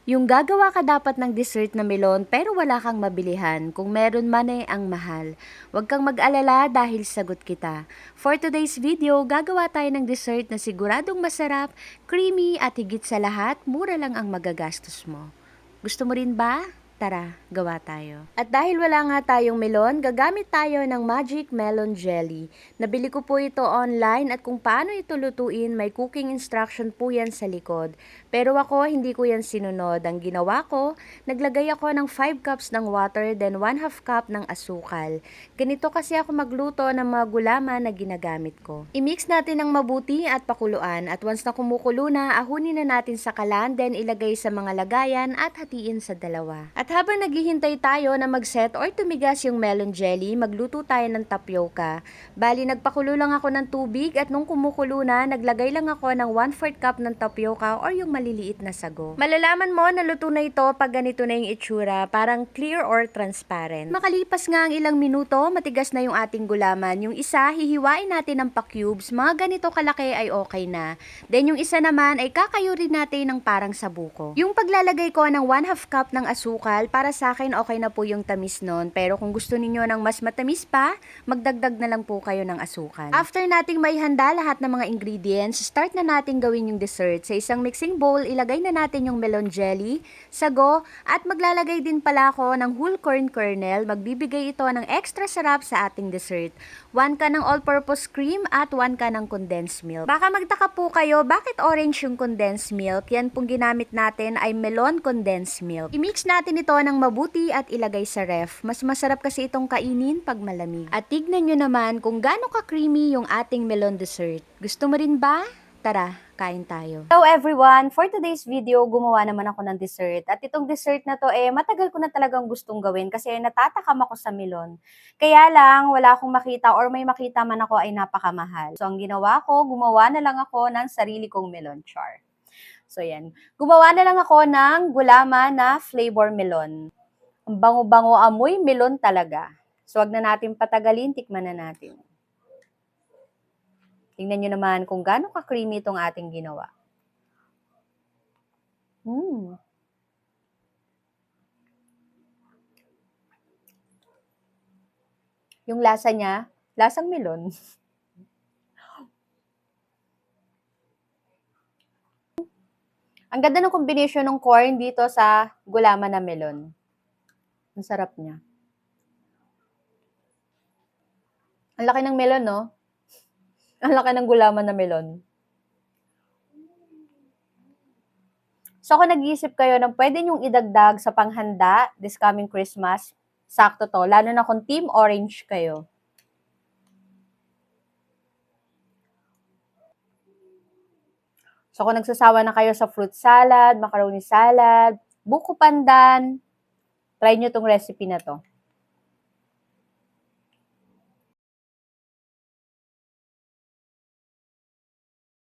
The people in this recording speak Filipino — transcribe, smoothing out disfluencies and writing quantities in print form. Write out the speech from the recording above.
Yung gagawa ka dapat ng dessert na melon pero wala kang mabilihan. Kung meron man ay ang mahal. Huwag kang mag-alala dahil sagot kita. For today's video, gagawa tayo ng dessert na siguradong masarap, creamy at higit sa lahat, mura lang ang magagastos mo. Gusto mo rin ba? Tara, gawa tayo. At dahil wala nga tayong melon, gagamit tayo ng Magic Melon Jelly. Nabili ko po ito online at kung paano ito lutuin, may cooking instruction po yan sa likod. Pero ako, hindi ko yan sinunod. Ang ginawa ko, naglagay ako ng 5 cups ng water, then 1/2 cup ng asukal. Ganito kasi ako magluto ng mga gulaman na ginagamit ko. I-mix natin ng mabuti at pakuluan at once na kumukulo na, ahunin na natin sa kalan, then ilagay sa mga lagayan at hatiin sa dalawa. At habang naghihintay tayo na mag-set or tumigas yung melon jelly, magluto tayo ng tapioca. Bali, nagpakulo lang ako ng tubig at nung kumukulo na, naglagay lang ako ng 1/4 cup ng tapioca or yung maliliit na sago. Malalaman mo na luto na ito pag ganito na yung itsura, parang clear or transparent. Makalipas nga ang ilang minuto, matigas na yung ating gulaman. Yung isa, hihiwain natin ng pa-cubes. Mga ganito kalaki ay okay na. Then yung isa naman ay kakayurin natin ng parang sabuko. Yung paglalagay ko ng 1/2 cup ng asukal, para sa akin okay na po yung tamis nun. Pero kung gusto niyo ng mas matamis pa, magdagdag na lang po kayo ng asukal. After nating may handa lahat ng mga ingredients, start na natin gawin yung dessert. Sa isang mixing bowl, ilagay na natin yung melon jelly, sago, at maglalagay din pala ako ng whole corn kernel. Magbibigay ito ng extra sarap sa ating dessert. 1 ka ng all-purpose cream at 1 ka ng condensed milk. Baka magtaka po kayo, bakit orange yung condensed milk? Yan pong ginamit natin ay melon condensed milk. I-mix natin ito ng mabuti at ilagay sa ref. Mas masarap kasi itong kainin pag malamig. At tignan nyo naman kung gaano ka-creamy yung ating melon dessert. Gusto mo rin ba? Tara, kain tayo. Hello everyone! For today's video, gumawa naman ako ng dessert. At itong dessert na to, matagal ko na talagang gustong gawin kasi natatakam ako sa melon. Kaya lang, wala akong makita or may makita man ako ay napakamahal. So, ang ginawa ko, gumawa na lang ako ng sarili kong melon char. So, yan. Gumawa na lang ako ng gulaman na flavor melon. Ang bango-bango amoy melon talaga. So, wag na natin patagalin, tikman na natin. Tingnan nyo naman kung gaano ka-creamy itong ating ginawa. Yung lasa niya, lasang melon. Ang ganda ng combination ng corn dito sa gulaman na melon. Ang sarap niya. Ang laki ng melon, no? Ang laki ng gulaman na melon. So, kung nag-iisip kayo ng pwede nyong idagdag sa panghanda this coming Christmas, sakto to. Lalo na kung team orange kayo. So, kung nagsasawa na kayo sa fruit salad, macaroni salad, buko pandan, try nyo tong recipe na to.